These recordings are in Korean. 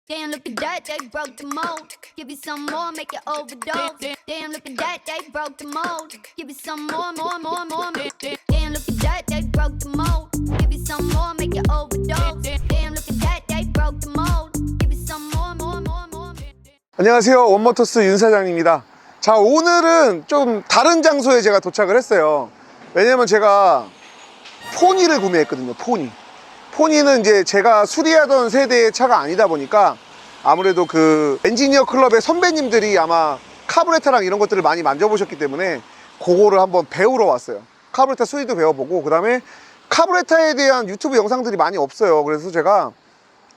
Damn, look at that, they broke the mold. Give you some more, make you overdose. Damn, look at that, they broke the mold. Give you some more. Damn, look at that, they broke the mold. Give you some more, make you overdose. Damn, look at that, they broke the mold. Give you some more. 안녕하세요, 원모터스 윤 사장입니다. 자, 오늘은 좀 다른 장소에 제가 도착을 했어요. 왜냐면 제가 포니를 구매했거든요. 포니는 이제 제가 수리하던 세대의 차가 아니다 보니까 아무래도 그 엔지니어 클럽의 선배님들이 아마 카브레타랑 이런 것들을 많이 만져보셨기 때문에 그거를 한번 배우러 왔어요. 카브레타 수리도 배워보고, 그 다음에 카브레타에 대한 유튜브 영상들이 많이 없어요. 그래서 제가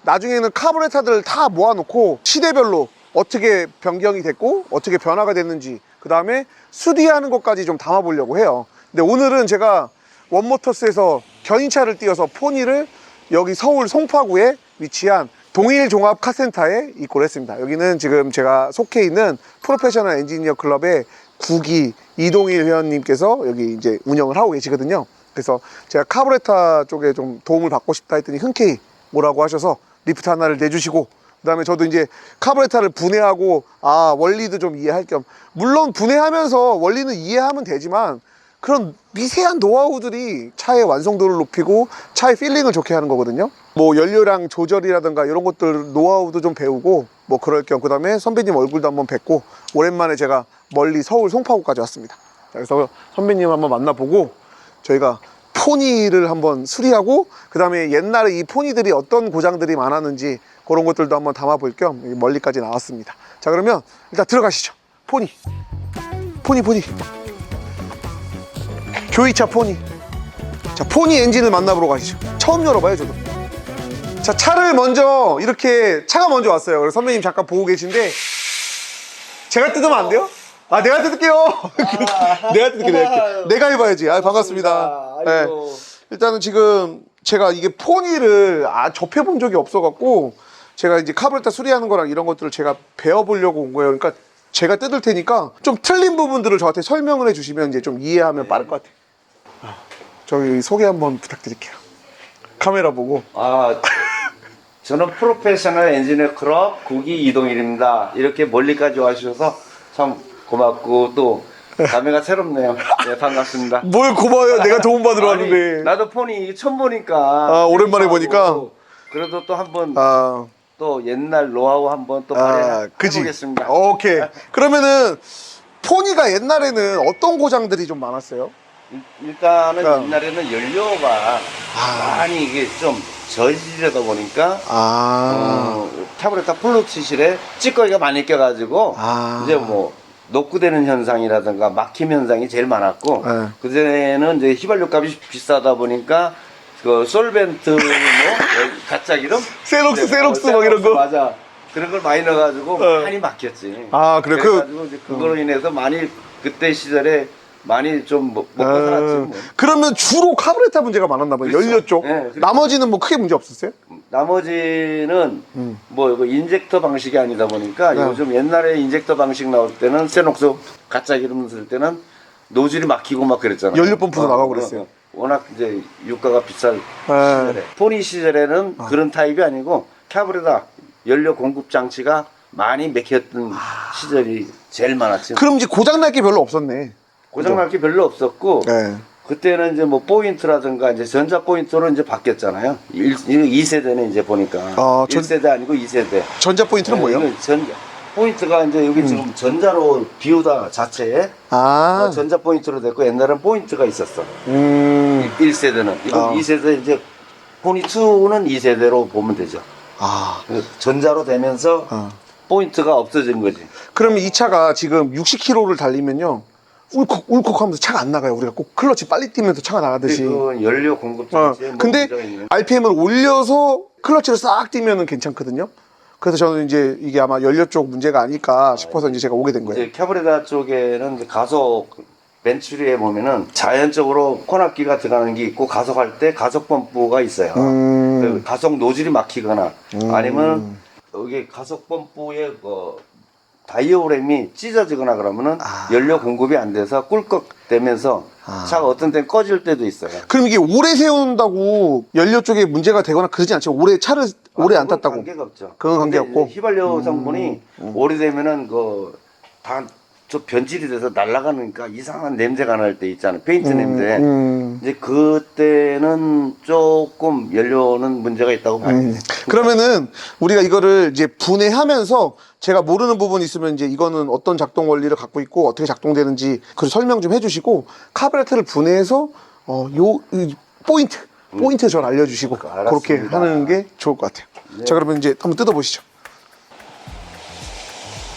나중에는 카브레타들을 다 모아놓고 시대별로 어떻게 변경이 됐고 어떻게 변화가 됐는지, 그 다음에 수리하는 것까지 좀 담아보려고 해요. 근데 오늘은 제가 원모터스에서 견인차를 띄워서 포니를 여기 서울 송파구에 위치한 동일종합 카센터에 입고를 했습니다. 여기는 지금 제가 속해 있는 프로페셔널 엔지니어 클럽의 9기 이동일 회원님께서 여기 이제 운영을 하고 계시거든요. 그래서 제가 카브레타 쪽에 좀 도움을 받고 싶다 했더니 흔쾌히 뭐라고 하셔서 리프트 하나를 내주시고, 그 다음에 저도 이제 카브레타를 분해하고 원리도 좀 이해할 겸, 물론 분해하면서 원리는 이해하면 되지만 그런 미세한 노하우들이 차의 완성도를 높이고 차의 필링을 좋게 하는 거거든요. 뭐 연료량 조절이라든가 이런 것들 노하우도 좀 배우고 뭐 그럴 겸, 그 다음에 선배님 얼굴도 한번 뵙고, 오랜만에 제가 멀리 서울 송파구까지 왔습니다. 그래서 선배님 한번 만나보고 저희가 포니를 한번 수리하고, 그 다음에 옛날에 이 포니들이 어떤 고장들이 많았는지 그런 것들도 한번 담아볼 겸 멀리까지 나왔습니다. 자, 그러면 일단 들어가시죠. 포니 교이차 포니. 자, 포니 엔진을 만나보러 가시죠. 처음 열어봐요, 저도. 자, 차를 먼저 이렇게, 차가 먼저 왔어요. 그래서 선배님 잠깐 보고 계신데 제가 뜯으면 안 돼요? 내가 뜯을게요. 내가 뜯을게. 내가 해봐야지. 반갑습니다. 네. 일단은 지금 제가 이게 포니를 접해본 적이 없어갖고, 제가 이제 카브레타 수리하는 거랑 이런 것들을 제가 배워보려고 온 거예요. 그러니까 제가 뜯을 테니까 좀 틀린 부분들을 저한테 설명을 해주시면 이제 좀 이해하면 빠를 것 같아요. 저기 소개 한번 부탁드릴게요. 카메라 보고. 저는 프로페셔널 엔지니어 클럽 9기 이동일입니다. 이렇게 멀리까지 와주셔서 참 고맙고 또 감회가 새롭네요. 네, 반갑습니다. 뭘 고마워요. 내가 도움받으러 왔는데. 나도 포니 처음 보니까. 오랜만에 보니까. 그래도 또 한번 또 옛날 노하우 한번 또 해보겠습니다. 오케이. 그러면은 포니가 옛날에는 어떤 고장들이 좀 많았어요? 일단은 옛날에는 연료가 많이 이게 좀 저질이다 보니까 카브레타 플루치실에 찌꺼기가 많이 껴가지고 이제 뭐 녹구되는 현상이라든가 막힘 현상이 제일 많았고, 그전에는 이제 휘발유 값이 비싸다 보니까 그 솔벤트 가짜 기름 세록스 막 이런 거. 맞아. 그런 걸 많이 넣어가지고 많이 막혔지. 그래. 그래가지고 이제 그거로 인해서 많이 그때 시절에 많이 좀 먹고 살았지 뭐. 그러면 주로 카브레타 문제가 많았나 봐요. 그렇죠. 연료 쪽. 네, 나머지는 뭐 크게 문제 없었어요? 나머지는 뭐 이거 인젝터 방식이 아니다 보니까 요즘 옛날에 인젝터 방식 나올 때는 세녹스 가짜 기름 쓸 때는 노즐이 막히고 막 그랬잖아요. 연료 펌프도 나가고 그랬어요. 워낙 이제 유가가 비쌀 시절에, 포니 시절에는 그런 타입이 아니고 카브레타 연료 공급 장치가 많이 막혔던 시절이 제일 많았지. 그럼 이제 고장날 게 별로 없었네. 고장날 게 별로 없었고, 그때는 이제 뭐 포인트라든가 이제 전자 포인트로 이제 바뀌었잖아요. 2세대는 이제 보니까 1세대 아니고 2세대. 전자 포인트는 뭐예요? 전자 포인트가 이제 여기 지금 전자로 비우다 자체에 전자 포인트로 됐고, 옛날엔 포인트가 있었어. 1세대는 이건 2세대, 이제 포니 2는 2세대로 보면 되죠. 전자로 되면서 포인트가 없어진 거지. 그러면 이 차가 지금 60km를 달리면요, 울컥 하면서 차가 안 나가요. 우리가 꼭 클러치 빨리 뛰면서 차가 나가듯이. 그 연료 공급 장치에 근데 RPM을 올려서 클러치를 싹 뛰면은 괜찮거든요. 그래서 저는 이제 이게 아마 연료 쪽 문제가 아닐까 싶어서 이제 제가 오게 된 거예요. 이제 카브레타 쪽에는 이제 가속 벤츄리에 보면은 자연적으로 코너기가 들어가는 게 있고, 가속할 때 가속 펌프가 있어요. 가속 노즐이 막히거나 아니면 여기 가속 펌프에 다이어프램이 찢어지거나 그러면은 연료 공급이 안 돼서 꿀꺽대면서 차가 어떤 때는 꺼질 때도 있어요. 그럼 이게 오래 세운다고 연료 쪽에 문제가 되거나 그러지 않죠? 오래 차를 오래 안 탔다고? 관계가 없죠. 그건 관계없고? 휘발유 성분이 오래되면은 좀 변질이 돼서 날아가니까 이상한 냄새가 날 때 있잖아요. 페인트 냄새. 이제 그때는 조금 연료는 문제가 있다고 봐요. 그러면은 우리가 이거를 이제 분해하면서 제가 모르는 부분이 있으면 이제 이거는 어떤 작동 원리를 갖고 있고 어떻게 작동되는지 그 설명 좀 해주시고 카브레터를 분해해서 이 포인트 전 알려주시고 그렇게 하는 게 좋을 것 같아요. 네. 자, 그러면 이제 한번 뜯어보시죠.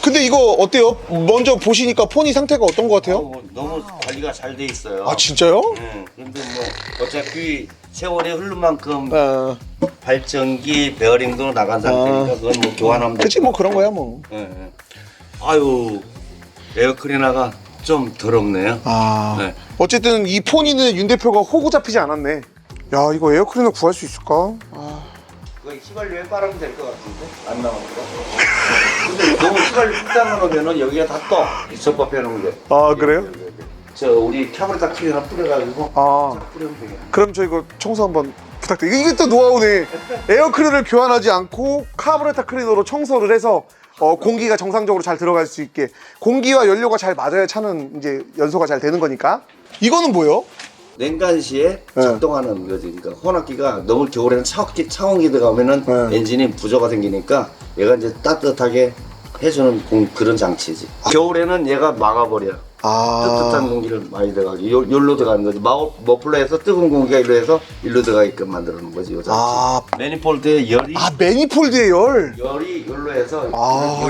근데 이거 어때요? 먼저 보시니까 폰이 상태가 어떤 것 같아요? 너무 관리가 잘 돼 있어요. 아, 진짜요? 네. 근데 뭐 어차피 세월이 흐른 만큼 아, 발전기 베어링도 나간 상태니까 그건 뭐 교환하면 그치, 뭐 그런 거야 뭐. 네. 아유, 에어클리너가 좀 더럽네요. 아, 네. 어쨌든 이 폰이는 윤 대표가 호구 잡히지 않았네. 야, 이거 에어클리너 구할 수 있을까? 그거 휘발유에 빨으면 될 것 같은데 안 나오니까. 근데 너무 휘발유 뚝딱 넣으면은 여기가 다 떠. 이 접합해 놓은 게. 아, 그래요? 저 우리 카브레타 클리너 뿌려가지고 아, 쫙 뿌리면 되겠네. 그럼 저 이거 청소 한번 부탁드려요. 이게 또 노하우네. 에어클리너를 교환하지 않고 카브레터 클리너로 청소를 해서 공기가 정상적으로 잘 들어갈 수 있게, 공기와 연료가 잘 맞아야 차는 이제 연소가 잘 되는 거니까. 이거는 뭐예요? 냉간 시에 작동하는 거지. 그러니까 혼합기가 너무 겨울에는 차온기 들어가면은 엔진이 부조가 생기니까 얘가 이제 따뜻하게 해주는 그런 장치지. 겨울에는 얘가 막아버려. 뜨뜻한 공기를 많이 들어가게. 열로 들어가는 거지. 머플러에서 뜨거운 공기가 일로 해서 일로 들어가게끔 만들어 놓은 거지. 요 장치. 매니폴드에 열이 매니폴드의 열. 열이 열로 해서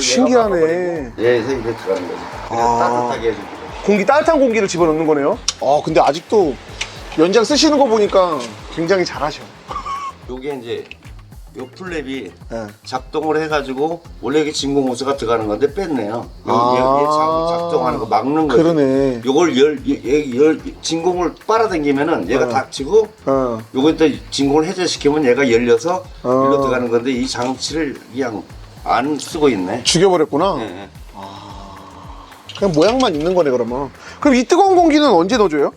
신기하네. 얘에서 이렇게 들어가는 거지. 그래서 따뜻하게 해주고. 따뜻한 공기를 집어넣는 거네요. 근데 아직도 연장 쓰시는 거 보니까 굉장히 잘하셔. 요게 이제 요 플랩이 작동을 해가지고 원래 이게 진공 호스가 들어가는 건데 뺐네요. 얘 작동하는 거 막는 거죠. 그러네. 요걸 진공을 빨아당기면은 얘가 닫히고 요거 또 진공을 해제시키면 얘가 열려서 일로 들어가는 건데 이 장치를 그냥 안 쓰고 있네. 죽여버렸구나. 네. 그냥 모양만 있는 거네 그러면. 그럼 이 뜨거운 공기는 언제 넣어줘요?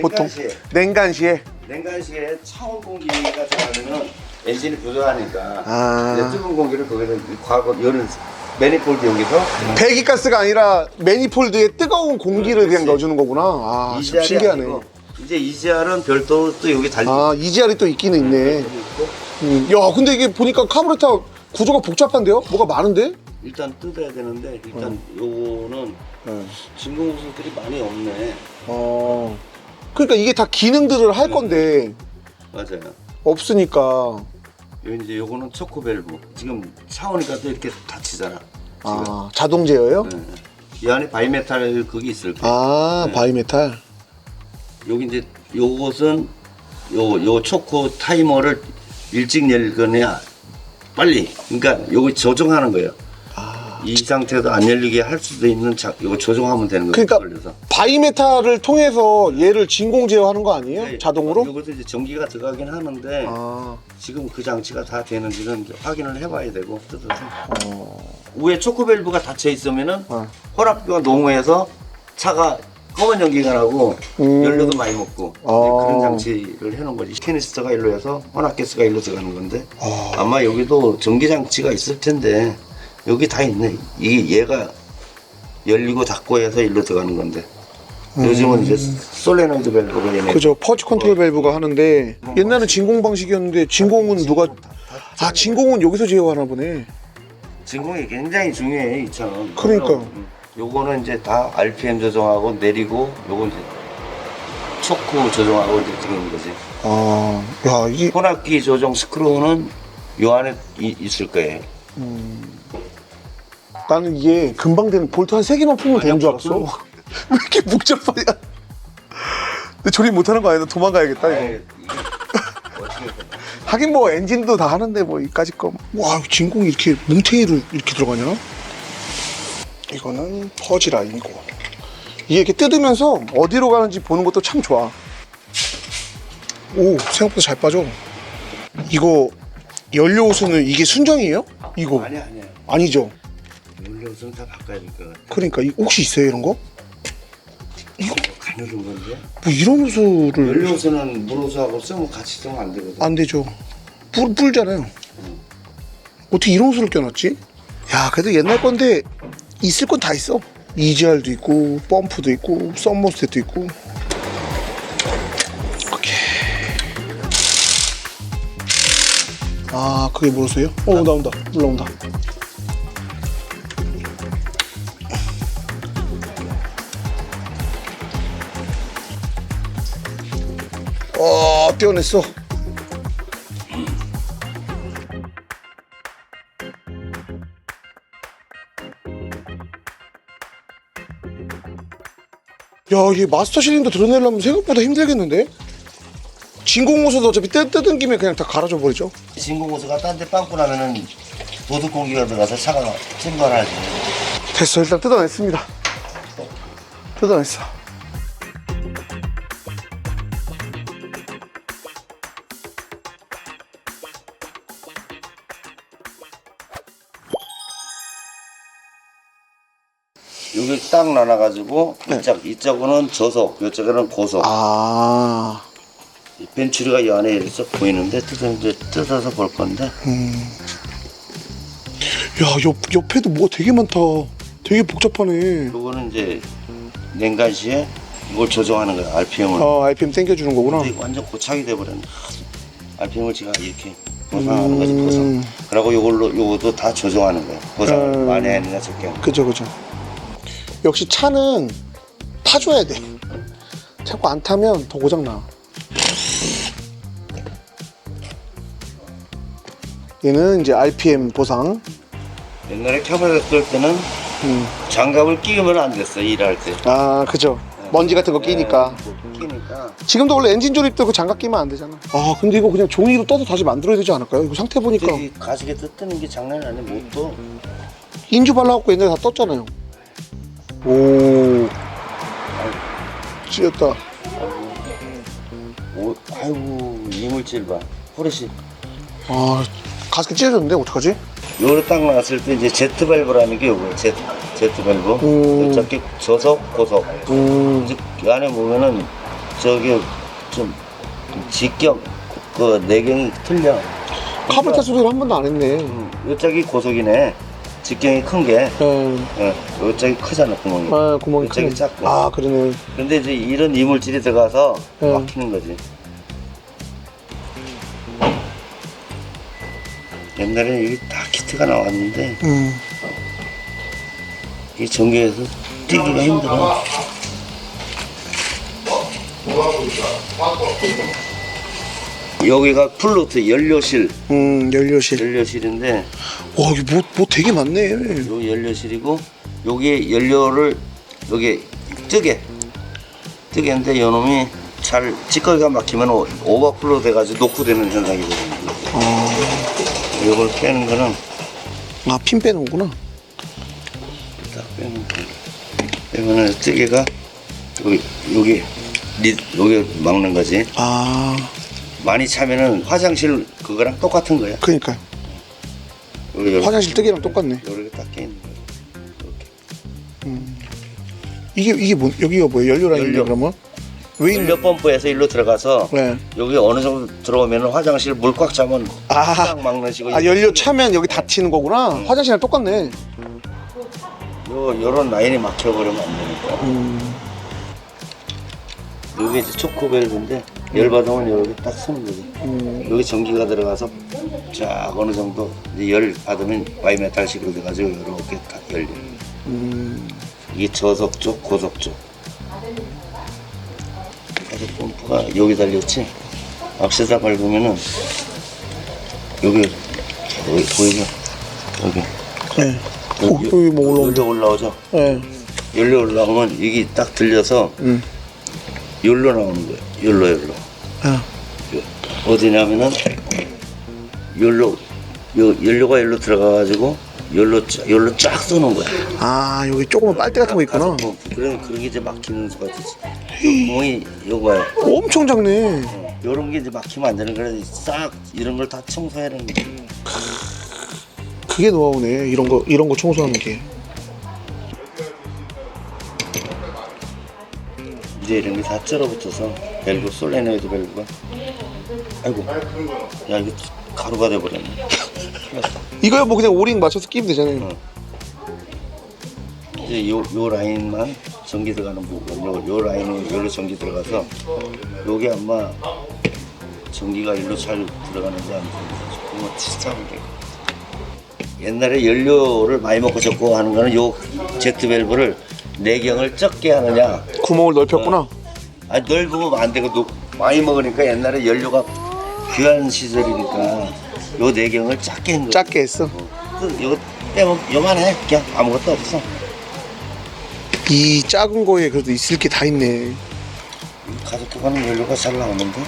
보통 냉간 시에. 냉간 시에 차온 공기가 들어가면은 엔진이 부족하니까 이제 뜨거운 공기를 거기다 열은 매니폴드 여기서 배기가스가 아니라 매니폴드에 뜨거운 공기를 그냥 넣어주는 거구나. 참 신기하네. 아니고, 이제 EGR은 별도로 또 여기 달리. EGR이 또 있기는 있네. 야, 근데 이게 보니까 카브레터 구조가 복잡한데요? 뭐가 많은데? 일단 뜯어야 되는데 일단 요거는 진공 호스들이 많이 없네. 그러니까 이게 다 기능들을 할 건데 맞아요. 없으니까. 요 이제 요거는 초코밸브. 지금 차오니까 또 이렇게 닫히잖아. 지금. 자동 제어요? 네. 이 안에 바이메탈 그게 있을 거예요. 바이메탈. 여기 이제 요것은 요 초코 타이머를 일찍 열거나 빨리. 그러니까 요거 조정하는 거예요. 이 상태도 안 열리게 할 수도 있는 이거 조정하면 되는 거예요. 그러니까 걸려서. 바이메탈을 통해서 얘를 진공 제어하는 거 아니에요? 네, 자동으로? 이것도 이제 전기가 들어가긴 하는데 지금 그 장치가 다 되는지는 확인을 해봐야 되고 뜯어서. 위에 초코밸브가 닫혀 있으면은 혼합기가 농후해서 차가 검은 연기가 나고 연료도 많이 먹고 그런 장치를 해놓은 거지. 캐니스터가 일로 해서 혼합가스가 일로 들어가는 건데 아마 여기도 전기 장치가 있을 텐데. 여기 다 있네. 이게 얘가 열리고 닫고 해서 일로 들어가는 건데 요즘은 이제 솔레노이드 밸브가 얘네. 그죠. 퍼지 컨트롤 밸브가 하는데 옛날엔 진공 방식이었는데 진공은 누가 진공은 여기서 제어하나 보네. 진공이 굉장히 중요해 이 차는. 그러니까. 요거는 이제 다 RPM 조정하고 내리고 요건 이제 초크 조정하고 이제 들어오는 거지. 야, 이게 혼합기 조정 스크루는 요 안에 있을 거예요. 나는 이게 금방 되는 볼트 한 3개만 풀면 되는 줄 알았어. 왜 이렇게 복잡하냐. 근데 조립 못하는 거 아니야? 도망가야겠다 이거. 하긴 뭐 엔진도 다 하는데 뭐 이까짓 거. 와, 진공이 이렇게 뭉탱이로 이렇게 들어가냐? 이거는 퍼지 라인이고 이게 이렇게 뜯으면서 어디로 가는지 보는 것도 참 좋아. 오, 생각보다 잘 빠져. 이거 연료 호스는 이게 순정이에요? 이거 아니야. 아니죠? 연료선 다 바꿔야 될 것 같아. 그러니까 혹시 있어요 이런 거? 가늘은 건데. 뭐 이런 호수를 연료선은 물호수하고 쓰면 같이 쓰면 안 되거든. 안 되죠. 불잖아요. 어떻게 이런 호수를 껴놨지? 야, 그래도 옛날 건데 있을 건 다 있어. EGR도 있고, 펌프도 있고, 썸머스tet도 있고. 오케이. 아, 그게 뭐였어요? 나온다. 올라온다. 떼어냈어. 야, 이게 마스터 실린더 드러내려면 생각보다 힘들겠는데? 진공호수도 어차피 뜯은 김에 그냥 다 갈아줘 버리죠. 진공호수가 딴 데 빵꾸 나면은 도둑 공기가 들어가서 차가 침발하지. 됐어, 일단 뜯어냈습니다. 뜯어냈어. 여기 딱 나눠가지고 이쪽은 저속, 이쪽은 고속. 아, 이 벤츄리가 이 안에 이렇게 쏙 보이는데 뜯어서 볼 건데. 야, 옆에도 뭐가 되게 많다. 되게 복잡하네. 이거는 이제 냉간 시에 이걸 조정하는 거야, RPM을. RPM 땡겨주는 거구나. 근데 완전 고착이 돼버렸네. RPM을 제가 이렇게 보상하는 거지, 보상. 그리고 요것도 다 조정하는 거야. 보상을 많이 하느냐 적게 하느냐. 그죠. 역시 차는 타줘야 돼. 자꾸 안 타면 더 고장나. 얘는 이제 RPM 보상. 옛날에 켜버렸을 때는 장갑을 끼우면 안 됐어, 일할 때. 아, 그죠. 먼지 같은 거 끼니까. 끼니까. 지금도 원래 엔진 조립도 그 장갑 끼면 안 되잖아. 아, 근데 이거 그냥 종이로 떠서 다시 만들어야 되지 않을까요? 이거 상태 보니까. 이 가죽에 뜨는 게 장난이 아니야, 못도. 인주 발라갖고 옛날에 다 떴잖아요. 오, 찢었다. 아이고, 이물질 봐. 후레쉬. 아, 가스켓 찢어졌는데 어떡하지? 요걸 딱 놨을 때 이제 제트 밸브라는 게 요거예요. 제트 밸브. 저기 저속, 고속. 이제 그 안에 보면은 저기 좀 직경 그 내경이 틀려. 카볼타 소리를 한 번도 안 했네. 요쪽이 고속이네. 직경이 큰 게. 요쪽이 크잖아, 구멍이. 아, 구멍이 요쪽이 크네. 작고. 아, 그러네. 근데 이제 이런 이물질이 들어가서 막히는 거지. 옛날에는 여기 다 키트가 나왔는데 이 전기에서 뛰기가 힘들어. 여기가 플루트 연료실. 연료실인데. 와, 이게 뭐 되게 많네. 여기 연료실이고 여기 연료를 여기 뜨개인데 요놈이 잘 찌꺼기가 막히면 오버플로 돼가지고 녹화되는 현상이거든요. 이걸 빼는 거는 핀 빼는구나. 딱 빼면은 찌개가 여기 막는 거지. 아, 많이 차면은 화장실 그거랑 똑같은 거야. 그러니까요. 화장실 뜨개랑 똑같네. 이렇게 딱 깨 있는 거야. 이게 뭐, 여기가 뭐예요? 연료 라인이요, 그러면? 왜 연료 펌프에서 일로 들어가서 네. 여기 어느 정도 들어오면 화장실 물 꽉 차면 딱 막는 식으로. 연료 차면 여기 닫히는 거구나. 화장실이랑 똑같네. 요런 라인이 막혀버리면 안 되니까. 여기 이제 초크 밸브인데 열 받으면 여기 딱 서는 거지. 여기 전기가 들어가서 쫙 어느 정도 이제 열 받으면 바이메탈식으로 돼가지고 이렇게 딱 열려. 이게 저속 쪽, 고속 쪽. 가죽 펌프가 여기 달렸지. 악세사 밟으면은 여기 보이죠? 여기. 네. 여기 뭐 올라온다. 연료 올라오죠? 네. 연료 올라오면 이게 딱 들려서 열로 나오는 거예요. 열로. 어디냐면은 연료가 열로 들어가가지고 열로 쫙 쏘는 거야. 아, 여기 조그만 빨대 같은 거 있구나. 그러면 그게 이제 막히는 수가 있지. 이 구멍이 요거야. 엄청 작네. 요런 게 이제 막히면 안 되는 거라 싹 이런 걸 다 청소해야 되는 거야. 그게 노하우네. 이런 거 청소하는 게. 이제 이런 게 다 쩔어붙어서 밸브 솔레노이드 밸브가 아이고 야 이거 가루가 돼버렸네. 이거야 뭐 그냥 오링 맞춰서 끼면 되잖아요. 이제 요 라인만 전기 들어가는 부분, 요 라인에 여기로 전기 들어가서 요게 아마 전기가 일로 잘 들어가는지 안 들어가는지 그거 진짜 문제. 옛날에 연료를 많이 먹고 적고 하는 거는 요 제트 밸브를 내경을 적게 하느냐. 구멍을 넓혔구나. 아니 넓으면 안 되고 많이 먹으니까 옛날에 연료가 귀한 시절이니까 요 내경을 작게 한 거야. 작게 했어. 이거 빼면 요만해. 그냥 아무것도 없어. 이 작은 거에 그래도 있을 게 다 있네. 가볍게 가는 연료가 잘 나오는데.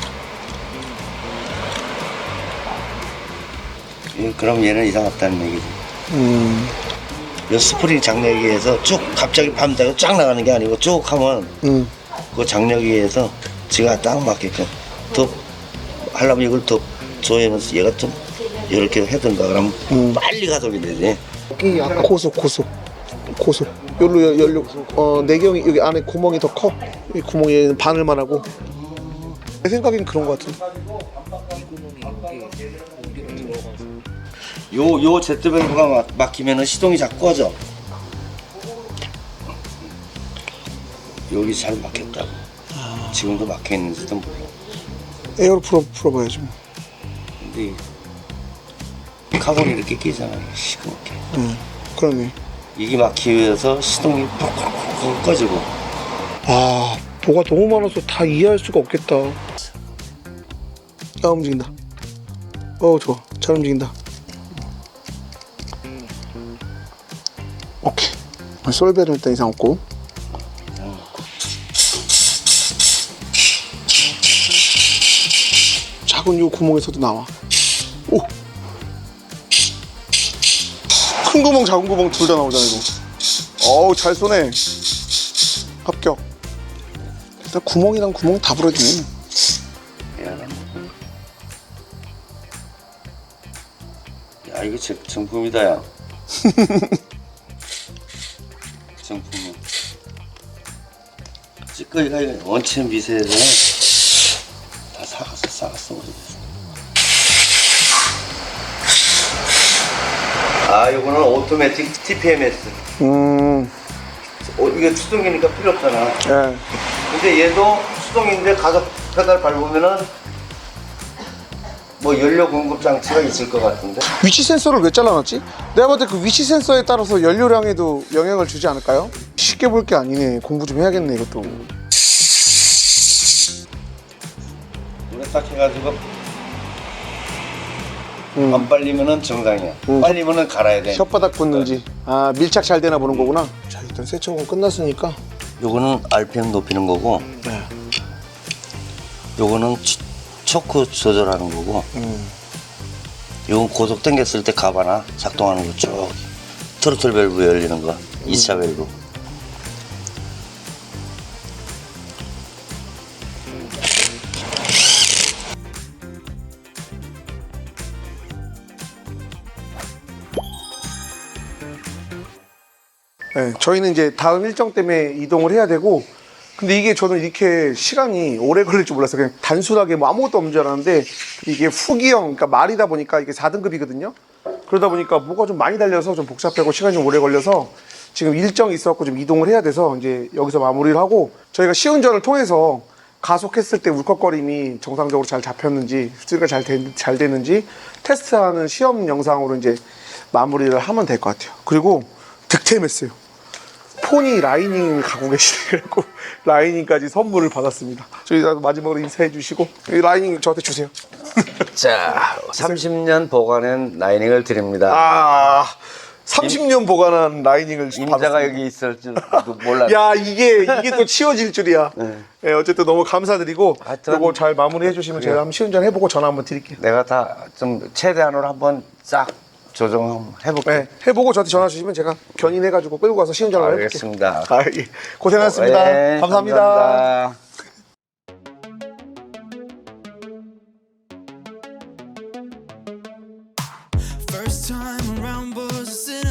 그럼 얘는 이상 없다는 얘기지. 요 스프링 장력기에서 쭉 갑자기 밤새고 쫙 나가는 게 아니고 쭉 하면 그 장력기에서 지가 딱 맞게끔 더 하려면 이걸 더 조여면서 얘가 좀 이렇게 해든가 그러면 빨리 가속이 되지. 여기 약간 고속. 여기로 연료 내경이 여기 안에 구멍이 더 커. 이 구멍이 바늘만 하고. 내 생각엔 그런 거 같은데. 요 제트 밸브가 막히면은 시동이 자꾸 꺼져. 여기 잘 막혔다고. 지금도 막혀 있는지도 몰라. 에어로 풀어봐야지 뭐. 근데 카본이 이렇게 끼잖아. 시끄럽게. 그러네. 이게 막히면서 시동이 푹 꺼지고. 아, 뭐가 너무 많아서 다 이해할 수가 없겠다. 아, 움직인다. 좋아. 잘 움직인다. 오케이. 솔벨은 일단 이상 없고. 작은 요 구멍에서도 나와. 오! 큰 구멍, 작은 구멍 둘 다 나오잖아, 이거. 어우, 잘 쏘네. 합격. 일단 구멍이랑 구멍 다 부러지네. 야, 이거 정품이다, 야. 정품은. 찌꺼기가 원체 미세해서 다 삭았어, 오래됐어. 아, 이거는 오토매틱 TPMS. 이게 수동이니까 필요 없잖아. 예. 근데 얘도 수동인데 가속 페달 밟으면은 뭐 연료 공급 장치가 있을 것 같은데. 위치 센서를 왜 잘라놨지? 내가 볼 때 그 위치 센서에 따라서 연료량에도 영향을 주지 않을까요? 쉽게 볼 게 아니네. 공부 좀 해야겠네, 이것도. 물에 딱 해가지고 안 빨리면은 정상이야. 빨리면은 갈아야 돼. 혓바닥 붙는지. 아, 밀착 잘 되나 보는 거구나. 자, 일단 세척은 끝났으니까. 요거는 RPM 높이는 거고, 네. 요거는 초크 조절하는 거고, 요건 고속 당겼을 때 가바나 작동하는 거 쭉. 트로틀 밸브 열리는 거, 2차 밸브. 네, 저희는 이제 다음 일정 때문에 이동을 해야 되고, 근데 이게 저는 이렇게 시간이 오래 걸릴 줄 몰랐어요. 그냥 단순하게 뭐 아무것도 없는 줄 알았는데, 이게 후기형, 그러니까 말이다 보니까 이게 4등급이거든요. 그러다 보니까 뭐가 좀 많이 달려서 좀 복잡하고 시간이 좀 오래 걸려서 지금 일정이 있어갖고 좀 이동을 해야 돼서 이제 여기서 마무리를 하고, 저희가 시운전을 통해서 가속했을 때 울컥거림이 정상적으로 잘 잡혔는지, 수리가 잘 되는지 테스트하는 시험 영상으로 이제 마무리를 하면 될 것 같아요. 그리고 득템했어요. 폰이 라이닝 갖고 계시더라고. 라이닝까지 선물을 받았습니다. 저희 마지막으로 인사해 주시고 라이닝 저한테 주세요. 자, 30년 보관한 라이닝을 드립니다. 아, 30년 보관한 라이닝을 임자가 받았습니다. 여기 있을 줄 몰랐네. 야, 이게 또 치워질 줄이야. 네, 어쨌든 너무 감사드리고 하여튼 이거 잘 마무리해 주시면 제가 한번 시운전 해보고 전화 한번 드릴게요. 내가 다 좀 최대한으로 한번 싹 조정해볼게. 네, 해보고 저한테 전화 주시면 제가 견인해가지고 끌고 가서 시운전을 해볼게요. 알겠습니다. 아, 예. 고생하셨습니다. 네, 감사합니다. 감사합니다. First time around was a